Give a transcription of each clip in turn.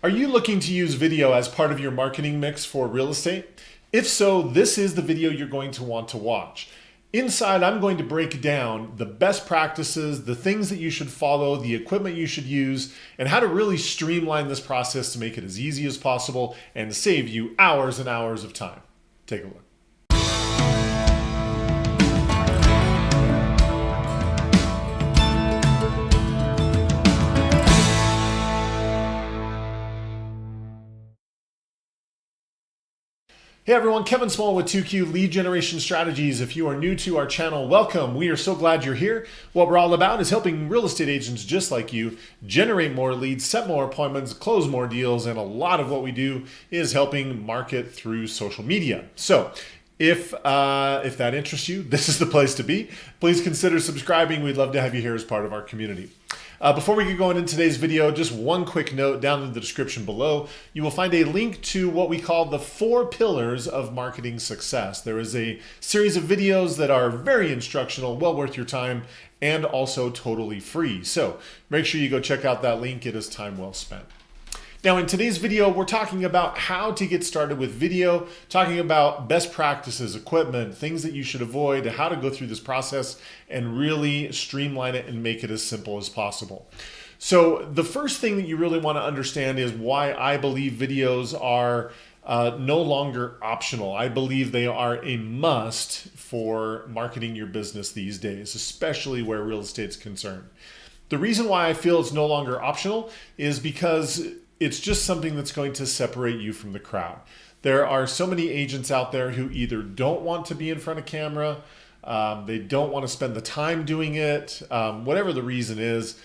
Are you looking to use video as part of your marketing mix for real estate? If so, this is the video you're going to want to watch. Inside, I'm going to break down the best practices, the things that you should follow, the equipment you should use, and how to really streamline this process to make it as easy as possible and save you hours and hours of time. Take a look. Hey everyone, Kevin Smullin with 2Q Lead Generation Strategies. If you are new to our channel, welcome. We are so glad you're here. What we're all about is helping real estate agents just like you generate more leads, set more appointments, close more deals, and a lot of what we do is helping market through social media. So if that interests you, this is the place to be. Please consider subscribing. We'd love to have you here as part of our community. Before we get going in today's video, just one quick note down in the description below. You will find a link to what we call the 4 pillars of marketing success. There is a series of videos that are very instructional, well worth your time, and also totally free. So make sure you go check out that link. It is time well spent. Now in today's video, we're talking about how to get started with video, talking about best practices, equipment, things that you should avoid, how to go through this process and really streamline it and make it as simple as possible. So the first thing that you really want to understand is why I believe videos are no longer optional. I believe they are a must for marketing your business these days, especially where real estate's concerned. The reason why I feel it's no longer optional is because it's just something that's going to separate you from the crowd. There are so many agents out there who either don't want to be in front of camera, they don't want to spend the time doing it, whatever the reason is,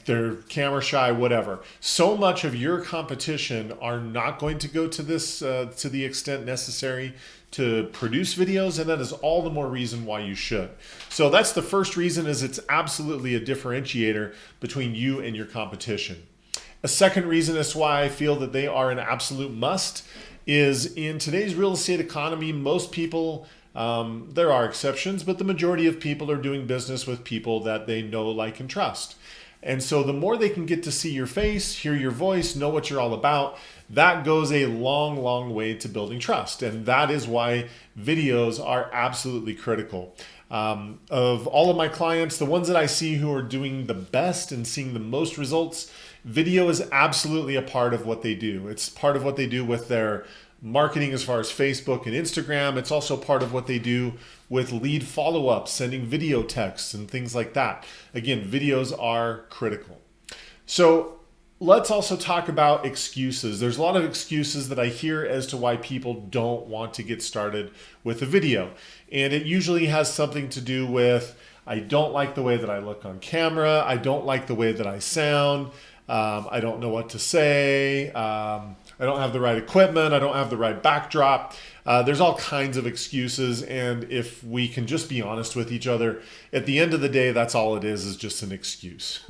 they're camera shy, whatever. So much of your competition are not going to go to this to the extent necessary to produce videos, and that is all the more reason why you should. So that's the first reason, is it's absolutely a differentiator between you and your competition. A second reason as to why I feel that they are an absolute must is in today's real estate economy, most people, there are exceptions, but the majority of people are doing business with people that they know, like, and trust. And so the more they can get to see your face, hear your voice, know what you're all about, that goes a long, long way to building trust. And that is why videos are absolutely critical. Of all of my clients, the ones that I see who are doing the best and seeing the most results, video is absolutely a part of what they do. It's part of what they do with their marketing as far as Facebook and Instagram. It's also part of what they do with lead follow-up, sending video texts and things like that. Again, videos are critical. So let's also talk about excuses. There's a lot of excuses that I hear as to why people don't want to get started with a video. And it usually has something to do with, I don't like the way that I look on camera. I don't like the way that I sound. I don't know what to say. I don't have the right equipment. I don't have the right backdrop. There's all kinds of excuses. And if we can just be honest with each other, at the end of the day, that's all it is just an excuse,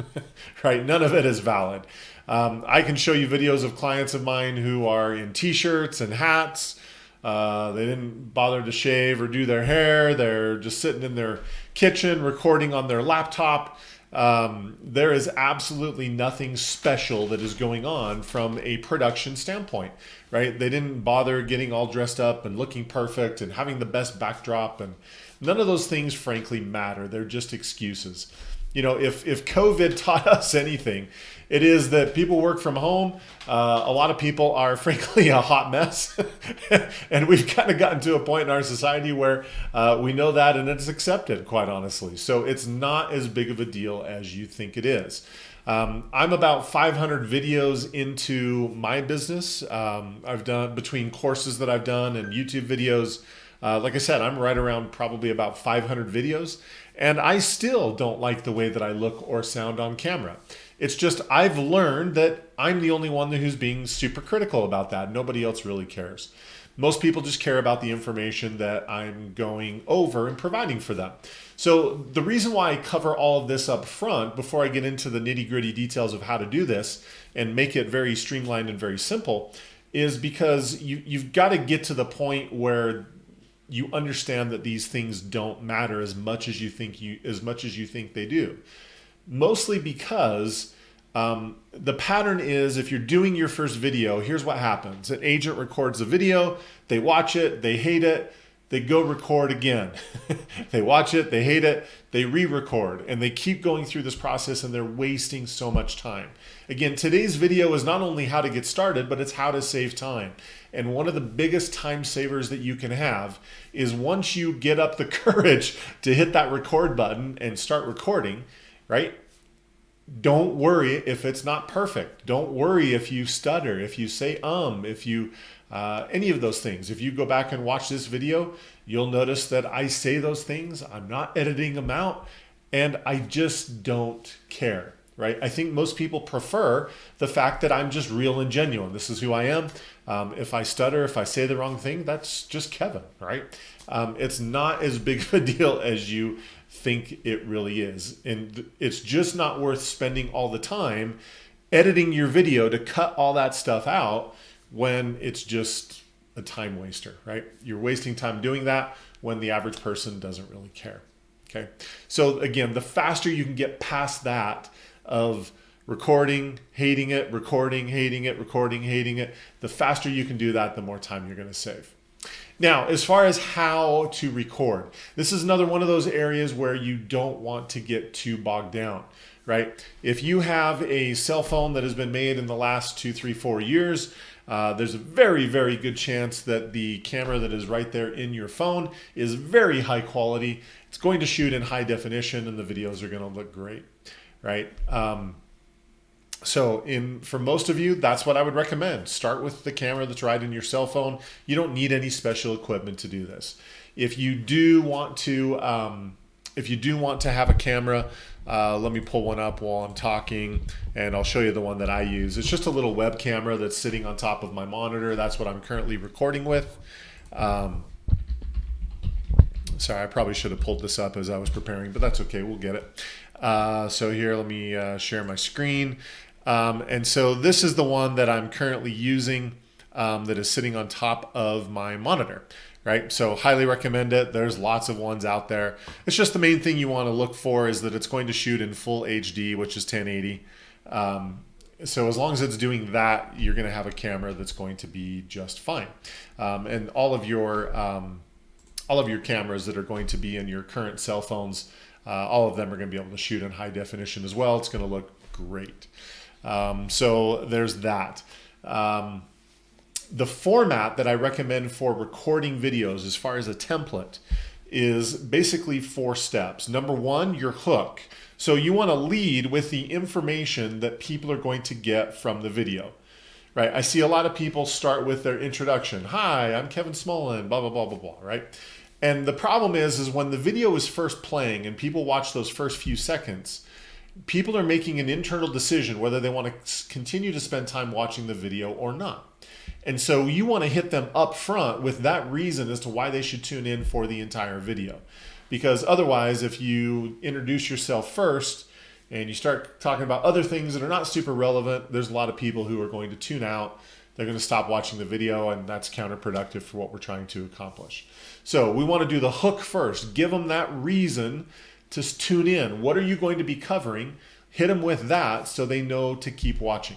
right? None of it is valid. I can show you videos of clients of mine who are in t-shirts and hats. They didn't bother to shave or do their hair. They're just sitting in their kitchen recording on their laptop. There is absolutely nothing special that is going on from a production standpoint, right? They didn't bother getting all dressed up and looking perfect and having the best backdrop, and none of those things frankly matter. They're just excuses. If COVID taught us anything, it is that people work from home. A lot of people are frankly a hot mess. And we've kind of gotten to a point in our society where we know that, and it's accepted, quite honestly. So it's not as big of a deal as you think it is. I'm about 500 videos into my business. I've done, between courses that I've done and YouTube videos, like I said, I'm right around probably about 500 videos, and I still don't like the way that I look or sound on camera. It's just, I've learned that I'm the only one who's being super critical about that. Nobody else really cares. Most people just care about the information that I'm going over and providing for them. So the reason why I cover all of this up front before I get into the nitty-gritty details of how to do this and make it very streamlined and very simple is because you've got to get to the point where you understand that these things don't matter as much as you think they do. Mostly because The pattern is if you're doing your first video, here's what happens. An agent records a video, they watch it, they hate it, they go record again. They watch it, they hate it, they re-record, and they keep going through this process and they're wasting so much time. Again, today's video is not only how to get started, but it's how to save time. And one of the biggest time savers that you can have is once you get up the courage to hit that record button and start recording, right? Don't worry if it's not perfect. Don't worry if you stutter, if you say if you any of those things. If you go back and watch this video, you'll notice that I say those things. I'm not editing them out, and I just don't care, right? I think most people prefer the fact that I'm just real and genuine. This is who I am. If I stutter, if I say the wrong thing, that's just Kevin, right? It's not as big of a deal as you think it really is. And it's just not worth spending all the time editing your video to cut all that stuff out when it's just a time waster, right? You're wasting time doing that when the average person doesn't really care, okay? So again, the faster you can get past that of recording, hating it, recording, hating it, recording, hating it, the faster you can do that, the more time you're gonna save. Now, as far as how to record, this is another one of those areas where you don't want to get too bogged down, right? If you have a cell phone that has been made in the last 2, 3, 4 years, there's a very, very good chance that the camera that is right there in your phone is very high quality. It's going to shoot in high definition and the videos are going to look great, right? So for most of you, that's what I would recommend. Start with the camera that's right in your cell phone. You don't need any special equipment to do this. If you do want to have a camera, let me pull one up while I'm talking and I'll show you the one that I use. It's just a little web camera that's sitting on top of my monitor. That's what I'm currently recording with. Sorry, I probably should have pulled this up as I was preparing, but that's okay, we'll get it. So here, let me share my screen. And so this is the one that I'm currently using that is sitting on top of my monitor, right? So highly recommend it. There's lots of ones out there. It's just the main thing you want to look for is that it's going to shoot in full HD, which is 1080. So as long as it's doing that, you're going to have a camera that's going to be just fine. And all of your cameras that are going to be in your current cell phones, all of them are going to be able to shoot in high definition as well. It's going to look great. So there's that. The format that I recommend for recording videos as far as a template is basically 4 steps. Number 1, your hook. So you want to lead with the information that people are going to get from the video, right? I see a lot of people start with their introduction. Hi, I'm Kevin Smullin, blah, blah, blah, blah, blah, right? And the problem is when the video is first playing and people watch those first few seconds, people are making an internal decision whether they want to continue to spend time watching the video or not. And so you want to hit them up front with that reason as to why they should tune in for the entire video. Because otherwise, if you introduce yourself first and you start talking about other things that are not super relevant, there's a lot of people who are going to tune out. They're going to stop watching the video, and that's counterproductive for what we're trying to accomplish. So we want to do the hook first. Give them that reason to tune in. What are you going to be covering? Hit them with that so they know to keep watching.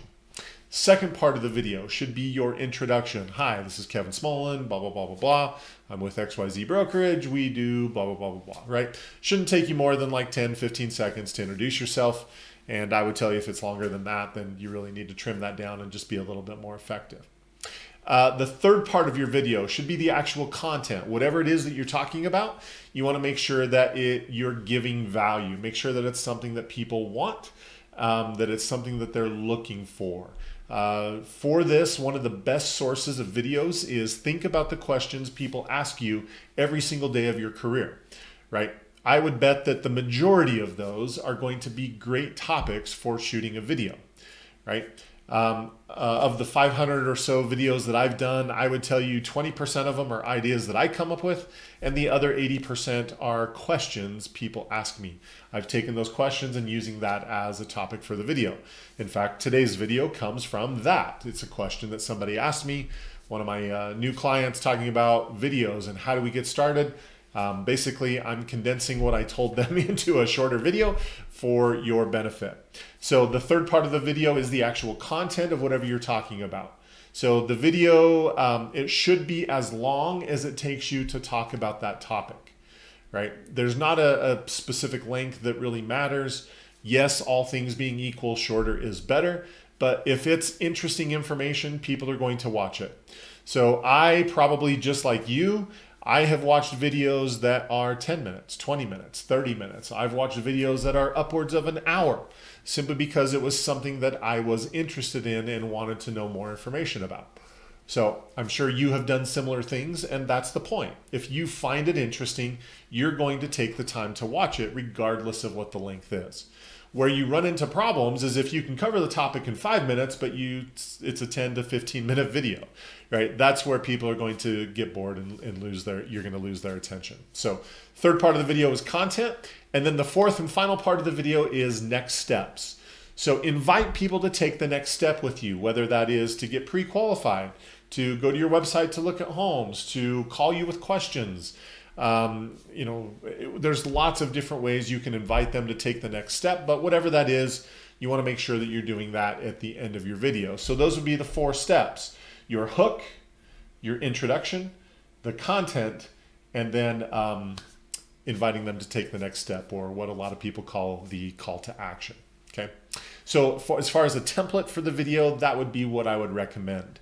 Second part of the video should be your introduction. Hi, this is Kevin Smullin, blah, blah, blah, blah, blah. I'm with XYZ Brokerage. We do blah, blah, blah, blah, blah, right? Shouldn't take you more than like 10, 15 seconds to introduce yourself. And I would tell you if it's longer than that, then you really need to trim that down and just be a little bit more effective. The third part of your video should be the actual content. Whatever it is that you're talking about, you want to make sure that you're giving value. Make sure that it's something that people want, that it's something that they're looking for. For this, one of the best sources of videos is think about the questions people ask you every single day of your career, right? I would bet that the majority of those are going to be great topics for shooting a video, right? Of the 500 or so videos that I've done, I would tell you 20% of them are ideas that I come up with, and the other 80% are questions people ask me. I've taken those questions and using that as a topic for the video. In fact, today's video comes from that. It's a question that somebody asked me, one of my new clients talking about videos and how do we get started. Basically, I'm condensing what I told them into a shorter video for your benefit. So the third part of the video is the actual content of whatever you're talking about. So the video, it should be as long as it takes you to talk about that topic, right? There's not a specific length that really matters. Yes, all things being equal, shorter is better. But if it's interesting information, people are going to watch it. So I probably, just like you, I have watched videos that are 10 minutes, 20 minutes, 30 minutes. I've watched videos that are upwards of an hour simply because it was something that I was interested in and wanted to know more information about. So I'm sure you have done similar things, and that's the point. If you find it interesting, you're going to take the time to watch it regardless of what the length is. Where you run into problems is if you can cover the topic in 5 minutes, but it's a 10 to 15 minute video, right? That's where people are going to get bored and you're going to lose their attention. So third part of the video is content. And then the fourth and final part of the video is next steps. So invite people to take the next step with you, whether that is to get pre-qualified, to go to your website to look at homes, to call you with questions. There's lots of different ways you can invite them to take the next step, but whatever that is, you want to make sure that you're doing that at the end of your video. So those would be the 4 steps: your hook, your introduction, the content, and then inviting them to take the next step, or what a lot of people call the call to action. Okay. So as far as a template for the video, that would be what I would recommend.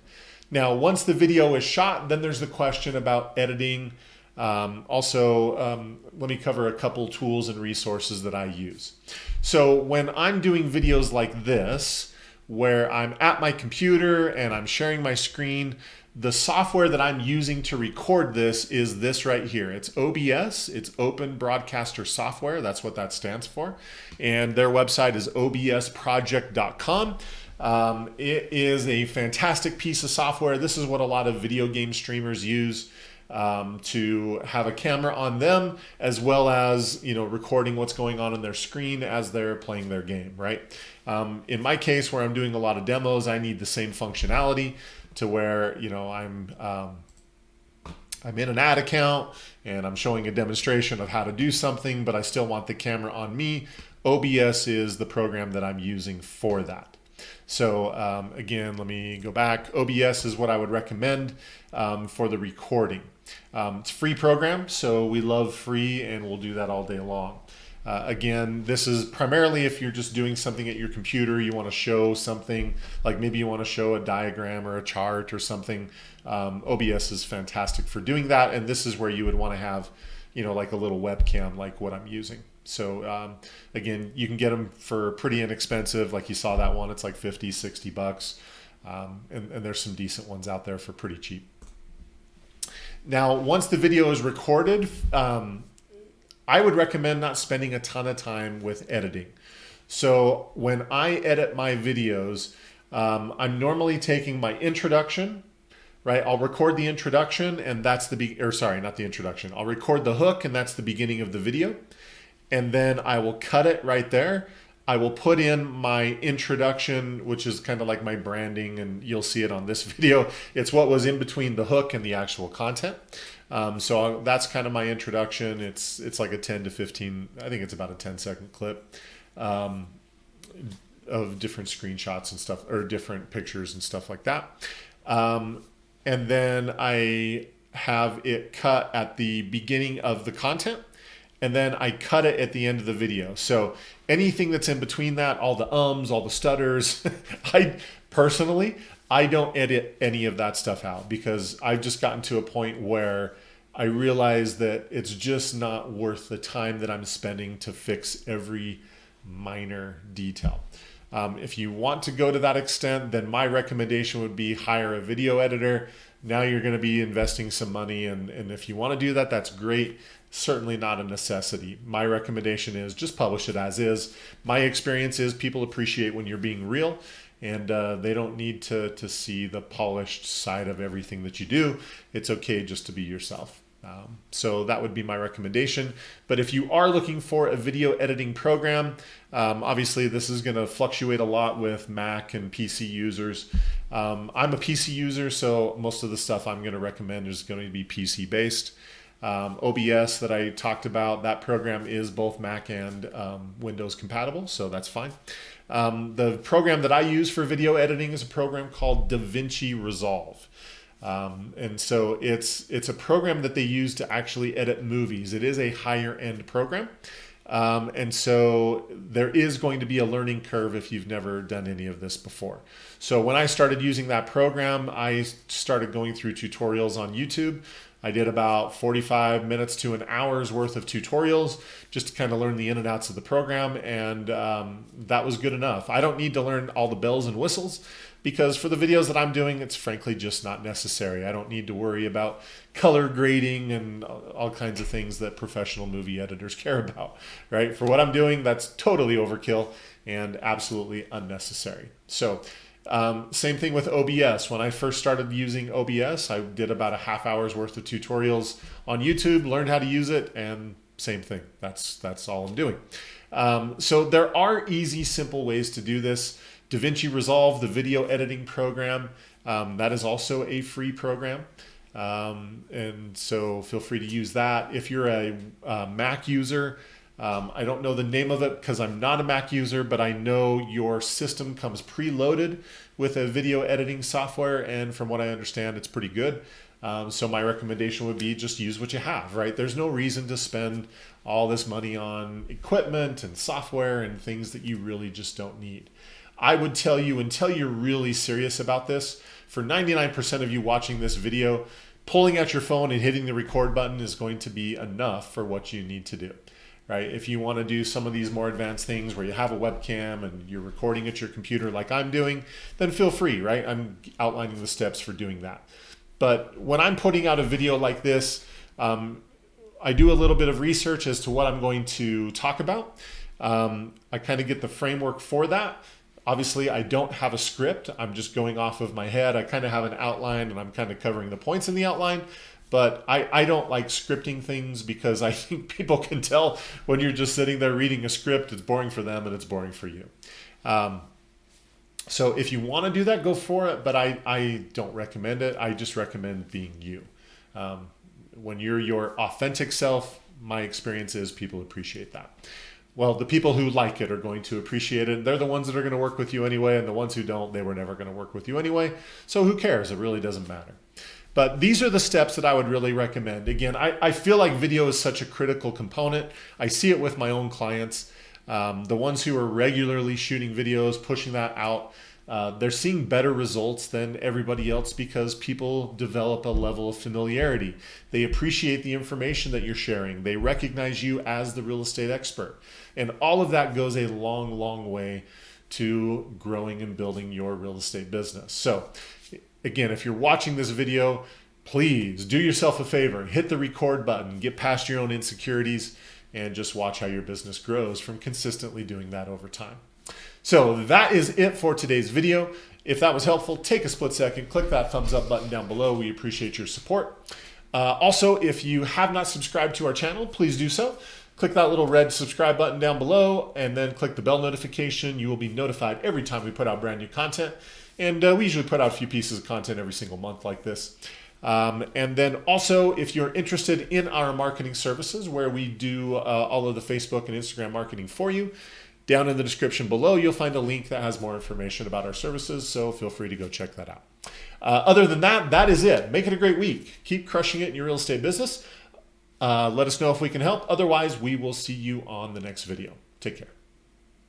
Now, once the video is shot, then there's the question about editing. Let me cover a couple tools and resources that I use. So when I'm doing videos like this, where I'm at my computer and I'm sharing my screen, the software that I'm using to record this is this right here. It's OBS, it's Open Broadcaster Software. That's what that stands for. And their website is obsproject.com. It is a fantastic piece of software. This is what a lot of video game streamers use. To have a camera on them, as well as recording what's going on their screen as they're playing their game, right? In my case, where I'm doing a lot of demos, I need the same functionality to where I'm in an ad account and I'm showing a demonstration of how to do something, but I still want the camera on me. OBS is the program that I'm using for that. So again, let me go back. OBS is what I would recommend for the recording. It's a free program, so we love free, and we'll do that all day long. Again, this is primarily if you're just doing something at your computer, you want to show something, like maybe you want to show a diagram or a chart or something. OBS is fantastic for doing that, and this is where you would want to have, like a little webcam like what I'm using. So again, you can get them for pretty inexpensive. Like you saw that one, it's like 50, 60 bucks. And there's some decent ones out there for pretty cheap. Now, once the video is recorded, I would recommend not spending a ton of time with editing. So when I edit my videos, I'm normally taking my introduction, right? I'll record the introduction, and that's not the introduction. I'll record the hook, and that's the beginning of the video. And then I will cut it right there. I will put in my introduction, which is kind of like my branding, and you'll see it on this video. It's what was in between the hook and the actual content. So that's kind of my introduction. It's like a 10 to 15, I think it's about a 10-second clip of different screenshots and stuff, or different pictures and stuff like that. And then I have it cut at the beginning of the content, and then I cut it at the end of the video. So anything that's in between that, all the ums, all the stutters, I don't edit any of that stuff out, because I've just gotten to a point where I realize that it's just not worth the time that I'm spending to fix every minor detail. If you want to go to that extent, then my recommendation would be hire a video editor. Now you're going to be investing some money, and if you want to do that, that's great. Certainly not a necessity. My recommendation is just publish it as is. My experience is people appreciate when you're being real, and they don't need to see the polished side of everything that you do. It's okay just to be yourself. So that would be my recommendation. But if you are looking for a video editing program, obviously this is going to fluctuate a lot with Mac and PC users. I'm a PC user, so most of the stuff I'm going to recommend is going to be PC based. OBS that I talked about, that program is both Mac and Windows compatible, so that's fine. The program that I use for video editing is a program called DaVinci Resolve. And so it's a program that they use to actually edit movies. It is a higher end program. And so there is going to be a learning curve if you've never done any of this before. So when I started using that program, I started going through tutorials on YouTube. I did about 45 minutes to an hour's worth of tutorials just to kind of learn the in and outs of the program, and that was good enough. I don't need to learn all the bells and whistles because for the videos that I'm doing, it's frankly just not necessary. I don't need to worry about color grading and all kinds of things that professional movie editors care about, right? For what I'm doing, that's totally overkill and absolutely unnecessary. So same thing with OBS. When I first started using OBS, I did about a half hour's worth of tutorials on YouTube, learned how to use it, and same thing. That's all I'm doing. So there are easy, simple ways to do this. DaVinci Resolve, the video editing program, that is also a free program. And so feel free to use that. If you're a Mac user, I don't know the name of it because I'm not a Mac user, but I know your system comes preloaded with a video editing software, and from what I understand, it's pretty good. So my recommendation would be just use what you have, right? There's no reason to spend all this money on equipment and software and things that you really just don't need. I would tell you, until you're really serious about this, for 99% of you watching this video, pulling out your phone and hitting the record button is going to be enough for what you need to do. Right? If you want to do some of these more advanced things where you have a webcam and you're recording at your computer like I'm doing, then feel free, right? I'm outlining the steps for doing that. But when I'm putting out a video like this, I do a little bit of research as to what I'm going to talk about. I kind of get the framework for that. Obviously, I don't have a script. I'm just going off of my head. I kind of have an outline and I'm kind of covering the points in the outline. But I don't like scripting things because I think people can tell when you're just sitting there reading a script, it's boring for them and it's boring for you. So if you want to do that, go for it. But I don't recommend it. I just recommend being you. When you're your authentic self, my experience is people appreciate that. Well, the people who like it are going to appreciate it. They're the ones that are going to work with you anyway. And the ones who don't, they were never going to work with you anyway. So who cares? It really doesn't matter. But these are the steps that I would really recommend. Again, I feel like video is such a critical component. I see it with my own clients. The ones who are regularly shooting videos, pushing that out, they're seeing better results than everybody else because people develop a level of familiarity. They appreciate the information that you're sharing. They recognize you as the real estate expert. And all of that goes a long, long way to growing and building your real estate business. So again, if you're watching this video, please do yourself a favor, hit the record button, get past your own insecurities, and just watch how your business grows from consistently doing that over time. So that is it for today's video. If that was helpful, take a split second, click that thumbs up button down below. We appreciate your support. Also, if you have not subscribed to our channel, please do so. Click that little red subscribe button down below and then click the bell notification. You will be notified every time we put out brand new content. And we usually put out a few pieces of content every single month like this. And then also, if you're interested in our marketing services, where we do all of the Facebook and Instagram marketing for you, down in the description below, you'll find a link that has more information about our services. So feel free to go check that out. Other than that, that is it. Make it a great week. Keep crushing it in your real estate business. Let us know if we can help. Otherwise, we will see you on the next video. Take care.